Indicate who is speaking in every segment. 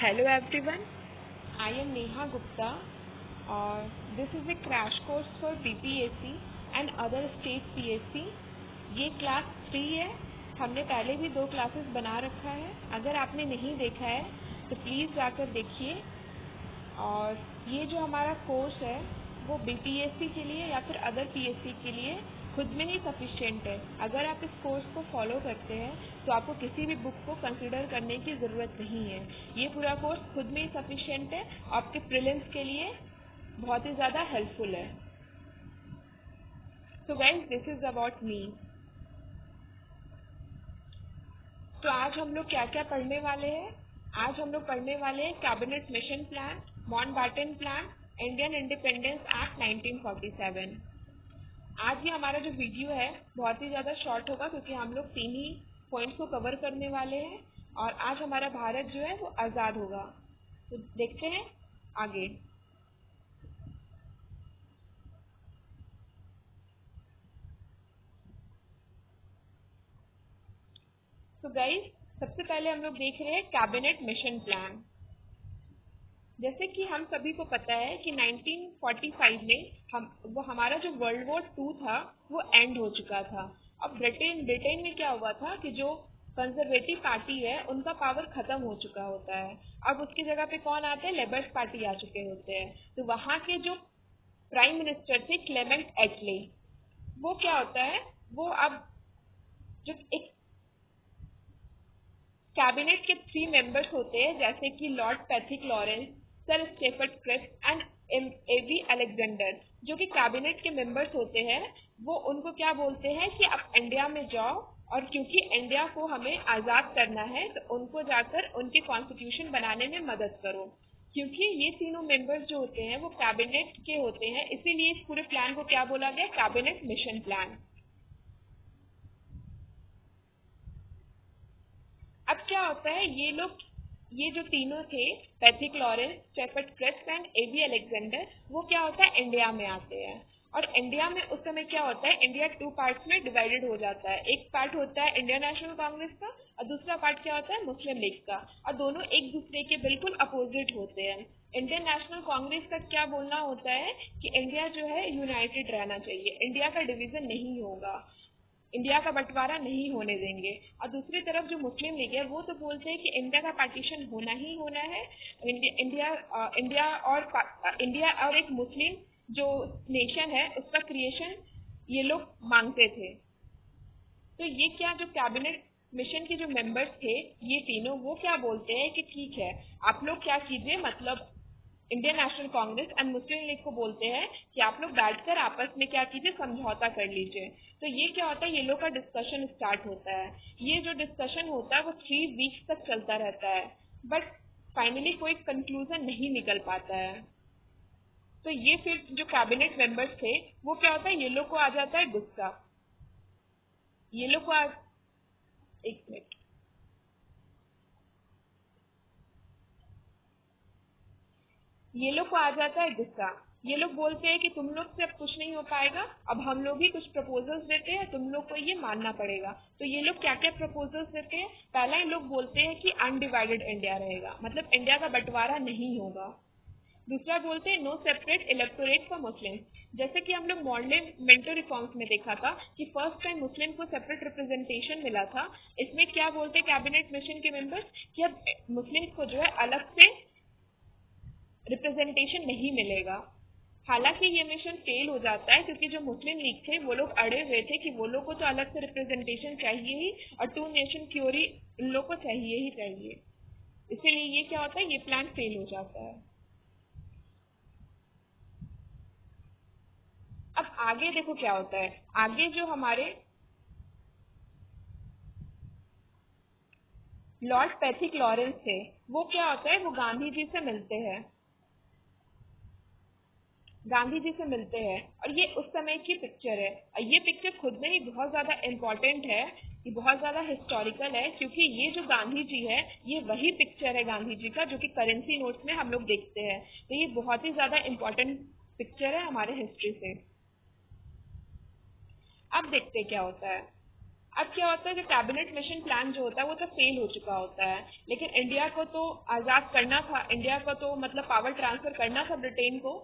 Speaker 1: Hello everyone, I am Neha Gupta और this is a crash course for BPSC and other state PSC। ये class 3 है। हमने पहले भी 2 क्लासेस बना रखा है। अगर आपने नहीं देखा है तो प्लीज़ जाकर देखिए। और ये जो हमारा कोर्स है वो BPSC के लिए या फिर अदर PSC के लिए खुद में ही सफिशिएंट है। अगर आप इस कोर्स को फॉलो करते हैं तो आपको किसी भी बुक को कंसिडर करने की ज़रूरत नहीं है। ये पूरा कोर्स खुद में ही सफिशिएंट है, आपके प्रीलिम्स के लिए बहुत ही ज़्यादा हेल्पफुल है। So guys, this is about me. तो आज हम लोग क्या क्या पढ़ने वाले हैं? आज हम लोग पढ़ने वाले हैं cabinet mission plan, Mountbatten plan, Indian independence act 1947। आज ये हमारा जो वीडियो है बहुत ही ज़्यादा शॉर्ट होगा क्योंकि हम लोग 3 ही पॉइंट्स को कवर करने वाले हैं और आज हमारा भारत जो है वो आज़ाद होगा। तो देखते हैं आगे। तो गाइस, सबसे पहले हम लोग देख रहे हैं कैबिनेट मिशन प्लान। जैसे कि हम सभी को पता है कि 1945 में हमारा जो वर्ल्ड वॉर 2 था वो एंड हो चुका था। अब ब्रिटेन में क्या हुआ था कि जो कंजर्वेटिव पार्टी है उनका पावर खत्म हो चुका होता है। अब उसकी जगह पे कौन आते हैं? लेबर्स पार्टी आ चुके होते हैं। तो वहाँ के जो प्राइम मिनिस्टर थे क्लेमेंट एटले, वो क्या होता है, वो अब जो एक कैबिनेट के 3 मेंबर्स होते हैं जैसे कि lord Pethick Lawrence, sir Stafford Cripps and A V Alexander, जो कि कैबिनेट के मेंबर्स होते हैं। वो उनको क्या बोलते हैं कि आप इंडिया में जाओ और क्योंकि इंडिया को हमें आज़ाद करना है तो उनको जाकर उनके कॉन्स्टिट्यूशन बनाने में मदद करो। क्योंकि ये तीनों मेंबर्स जो होते हैं वो कैबिनेट के होते हैं, इसीलिए इस पूरे प्लान को क्या बोला गया? Cabinet mission plan. अब क्या होता है, ये जो तीनों थे, Pethick Lawrence, Stafford Cripps and A V Alexander, वो क्या होता है, इंडिया में आते हैं। और इंडिया में उस समय क्या होता है, इंडिया 2 पार्ट्स में डिवाइडेड हो जाता है। एक पार्ट होता है इंडियन नेशनल कांग्रेस का और दूसरा पार्ट क्या होता है, मुस्लिम लीग का। और दोनों एक दूसरे के बिल्कुल अपोजिट होते हैं। इंडियन नेशनल कांग्रेस का क्या बोलना होता है कि इंडिया जो है यूनाइटेड रहना चाहिए, इंडिया का डिवीजन नहीं होगा, इंडिया का बंटवारा नहीं होने देंगे। और दूसरी तरफ जो मुस्लिम लीग है वो तो बोलते हैं कि इंडिया का पार्टीशन होना ही होना है। इंडिया और एक मुस्लिम जो नेशन है उसका क्रिएशन ये लोग मांगते थे। तो ये क्या, जो कैबिनेट मिशन के जो मेंबर्स थे ये तीनों, वो क्या बोलते हैं कि ठीक है, आप लोग क्या कीजिए, मतलब Indian national Congress and Muslim league को बोलते हैं कि आप लोग बैठकर आपस में क्या कीजिए, समझौता कर लीजिए। तो ये क्या होता है, ये लोग का डिस्कशन स्टार्ट होता है। ये जो डिस्कशन होता है वो 3 वीक्स तक चलता रहता है, बट फाइनली कोई कंक्लूजन नहीं निकल पाता है। तो ये फिर जो कैबिनेट मेंबर्स थे वो क्या होता है, ये लोग को आ जाता है गुस्सा। ये लोग को एक मिनट, ये लोग को आ जाता है गुस्सा। ये लोग बोलते हैं कि तुम लोग से अब कुछ नहीं हो पाएगा, अब हम लोग ही कुछ प्रपोजल्स देते हैं, तुम लोग को ये मानना पड़ेगा। तो ये लोग क्या क्या प्रपोजल्स देते हैं? पहला ये लोग बोलते हैं कि अनडिवाइडेड इंडिया रहेगा, मतलब इंडिया का बंटवारा नहीं होगा। दूसरा बोलते हैं no separate electorate for Muslim. जैसे कि हम लोग मॉडर्न रिफॉर्म्स में देखा था कि फर्स्ट टाइम मुस्लिम को सेपरेट रिप्रेजेंटेशन मिला था। इसमें क्या बोलते हैं कैबिनेट मिशन के मेंबर्स कि अब मुस्लिम को जो है अलग से रिप्रेजेंटेशन नहीं मिलेगा। हालांकि ये मिशन फेल हो जाता है क्योंकि जो मुस्लिम लीग थे वो लोग अड़े हुए थे कि वो लोग को तो अलग से रिप्रेजेंटेशन चाहिए ही और 2 नेशन थ्योरी उन लोग को चाहिए ही चाहिए। इसीलिए ये क्या होता है, ये प्लान फेल हो जाता है। अब आगे देखो क्या होता है। आगे जो हमारे लॉर्ड पैथिक लॉरेंस थे वो क्या होता है, वो गांधी जी से मिलते हैं, गांधी जी से मिलते हैं। और ये उस समय की पिक्चर है और ये पिक्चर खुद में ही बहुत ज़्यादा इम्पोर्टेंट है, ये बहुत ज़्यादा हिस्टोरिकल है क्योंकि ये जो गांधी जी है ये वही पिक्चर है गांधी जी का जो कि करेंसी नोट्स में हम लोग देखते हैं। तो ये बहुत ही ज़्यादा इम्पोर्टेंट पिक्चर है हमारे हिस्ट्री से। अब देखते क्या होता है। अब क्या होता है, जो कैबिनेट मिशन प्लान जो होता है वो तो फेल हो चुका होता है, लेकिन इंडिया को तो आज़ाद करना था, इंडिया को तो मतलब पावर ट्रांसफर करना था ब्रिटेन को।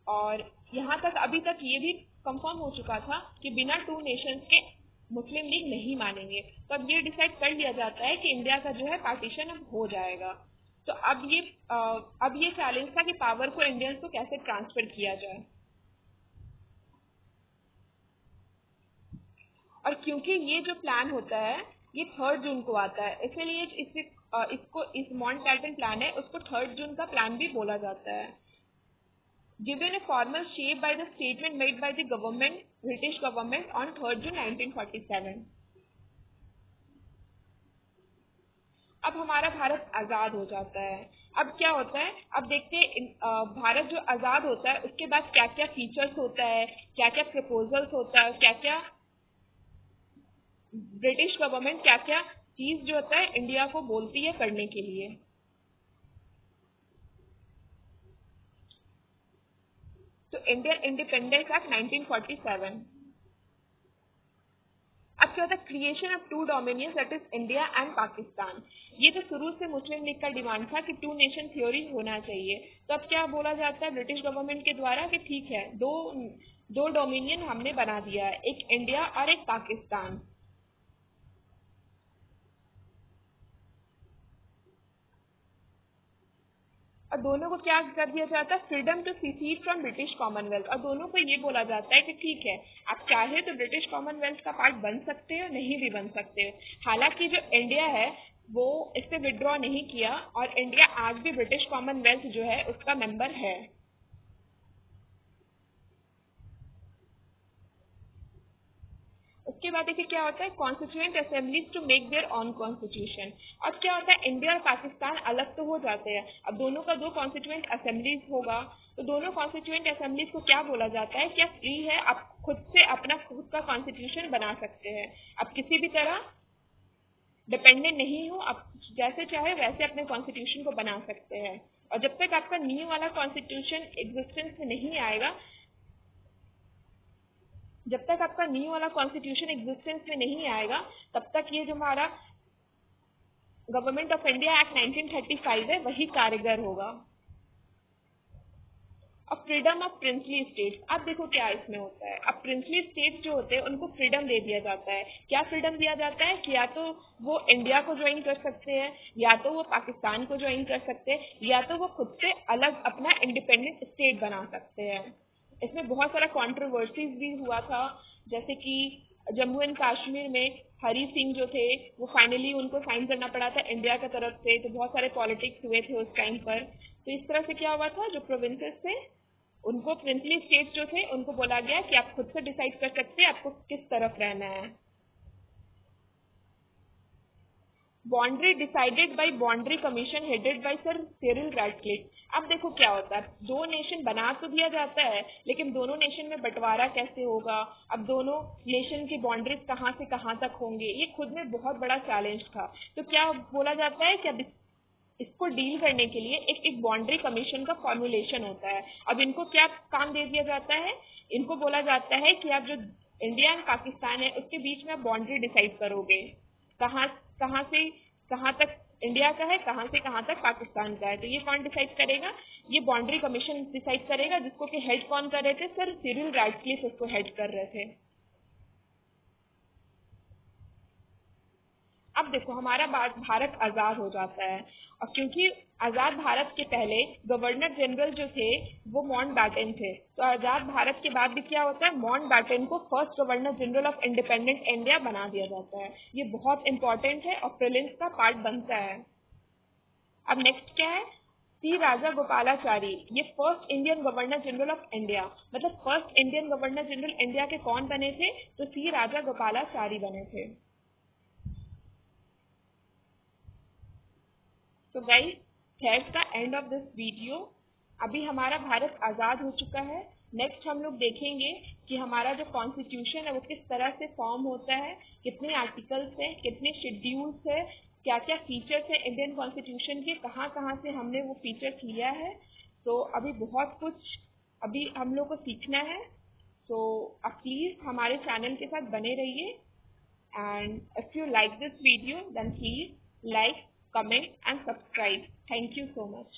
Speaker 1: और यहाँ तक अभी तक ये भी कंफर्म हो चुका था कि बिना टू नेशंस के मुस्लिम लीग नहीं मानेंगे। तो अब ये डिसाइड कर लिया जाता है कि इंडिया का जो है पार्टीशन अब हो जाएगा। तो अब ये चैलेंज था कि पावर को इंडियंस को कैसे ट्रांसफर किया जाए। और क्योंकि ये जो प्लान होता है ये 3 जून को आता है, इसीलिए इसको इस माउंटबैटन प्लान है उसको 3 जून का प्लान भी बोला जाता है। Given a formal shape by the statement made by the government, British government on 3rd June 1947। अब हमारा भारत आज़ाद हो जाता है। अब क्या होता है, अब देखते हैं भारत जो आज़ाद होता है उसके बाद क्या क्या फीचर्स होता है, क्या क्या प्रपोजल्स होता है, क्या क्या ब्रिटिश गवर्नमेंट क्या क्या चीज जो होता है इंडिया को बोलती है करने के लिए। तो इंडियन इंडिपेंडेंस एक्ट 1947। अब क्या होता है, creation of two dominions that is India and Pakistan. ये तो शुरू से मुस्लिम लीग का डिमांड था कि टू नेशन थ्योरी होना चाहिए। तो अब क्या बोला जाता है ब्रिटिश गवर्नमेंट के द्वारा कि ठीक है, दो डोमिनियन हमने बना दिया है, एक इंडिया और एक पाकिस्तान। और दोनों को क्या कर दिया जाता है, freedom to secede from British Commonwealth. और दोनों को ये बोला जाता है कि ठीक है, आप चाहे तो ब्रिटिश कॉमनवेल्थ का पार्ट बन सकते हो, नहीं भी बन सकते हो। हालांकि जो इंडिया है वो इससे विड्रॉ नहीं किया और इंडिया आज भी ब्रिटिश कॉमनवेल्थ जो है उसका मेंबर है। उसके बाद देखिए क्या होता है, constituent assemblies to make their own constitution. अब क्या होता है, इंडिया और पाकिस्तान अलग तो हो जाते हैं, अब दोनों का दो कॉन्स्टिट्यूएंट असेंबलीज होगा। तो दोनों कॉन्स्टिट्यूएंट असेंबलीज को क्या बोला जाता है कि आप फ्री है, आप खुद से अपना खुद का कॉन्स्टिट्यूशन बना सकते हैं, आप किसी भी तरह डिपेंडेंट नहीं हो, आप जैसे चाहे वैसे अपने कॉन्स्टिट्यूशन को बना सकते हैं। और जब तक आपका न्यू वाला कॉन्स्टिट्यूशन एग्जिस्टेंस में नहीं आएगा, जब तक आपका न्यू वाला कॉन्स्टिट्यूशन एग्जिस्टेंस में नहीं आएगा तब तक ये जो हमारा गवर्नमेंट ऑफ इंडिया एक्ट 1935 है वही कारगर होगा। अब फ्रीडम ऑफ प्रिंसली स्टेट्स, अब देखो क्या इसमें होता है, अब प्रिंसली स्टेट्स जो होते हैं उनको फ्रीडम दे दिया जाता है। क्या फ्रीडम दिया जाता है कि या तो वो इंडिया को ज्वाइन कर सकते हैं, या तो वो पाकिस्तान को ज्वाइन कर सकते हैं, या तो वो खुद से अलग अपना इंडिपेंडेंट स्टेट बना सकते हैं। इसमें बहुत सारा कंट्रोवर्सीज भी हुआ था, जैसे कि जम्मू एंड कश्मीर में हरी सिंह जो थे वो फाइनली उनको साइन करना पड़ा था इंडिया की तरफ से। तो बहुत सारे पॉलिटिक्स हुए थे उस टाइम पर। तो इस तरह से क्या हुआ था, जो प्रोविंसेस थे उनको, प्रिंसली स्टेट्स जो थे उनको बोला गया कि आप खुद से डिसाइड कर सकते हैं आपको किस तरफ रहना है। Boundary decided by boundary commission headed by sir Cyril Radcliffe. अब देखो क्या होता है, दो नेशन बना तो दिया जाता है लेकिन दोनों नेशन में बंटवारा कैसे होगा, अब दोनों नेशन की बाउंड्रीज कहाँ से कहाँ तक होंगे, ये खुद में बहुत बड़ा चैलेंज था। तो क्या बोला जाता है कि अब इसको डील करने के लिए एक बाउंड्री कमीशन का फॉर्मुलेशन होता है। अब इनको क्या काम दे दिया जाता है, इनको बोला जाता है कि आप जो इंडिया एंड पाकिस्तान है उसके बीच में आप बाउंड्री डिसाइड करोगे, कहाँ कहाँ से कहाँ तक इंडिया का है, कहाँ से कहाँ तक पाकिस्तान का है। तो ये कौन डिसाइड करेगा, ये बाउंड्री कमीशन डिसाइड करेगा, जिसको कि हेड कौन कर रहे थे, सर सिरिल रैटक्लिफ उसको हेड कर रहे थे। अब देखो हमारा भारत आजाद हो जाता है, और क्योंकि आजाद भारत के पहले गवर्नर जनरल जो थे वो माउंटबैटन थे, तो आजाद भारत के बाद भी क्या होता है, माउंटबैटन को first governor general of independent India बना दिया जाता है। ये बहुत इंपॉर्टेंट है और प्रीलिम्स का पार्ट बनता है। अब नेक्स्ट क्या है, सी राजा गोपालाचारी, ये first Indian governor general of India, मतलब first Indian governor general India के कौन बने थे, तो सी राजा गोपालाचारी बने थे। तो guys, that's the end of this video. अभी हमारा भारत आज़ाद हो चुका है। नेक्स्ट हम लोग देखेंगे कि हमारा जो कॉन्स्टिट्यूशन है वो किस तरह से फॉर्म होता है, कितने आर्टिकल्स हैं, कितने शेड्यूल्स है, क्या क्या फीचर्स है इंडियन कॉन्स्टिट्यूशन के, कहाँ कहाँ से हमने वो फीचर्स लिया है। तो अभी बहुत कुछ अभी हम लोग को सीखना है। तो आप प्लीज़ हमारे चैनल के साथ बने रहिए And if you like this video, then please like, comment and subscribe. Thank you so much.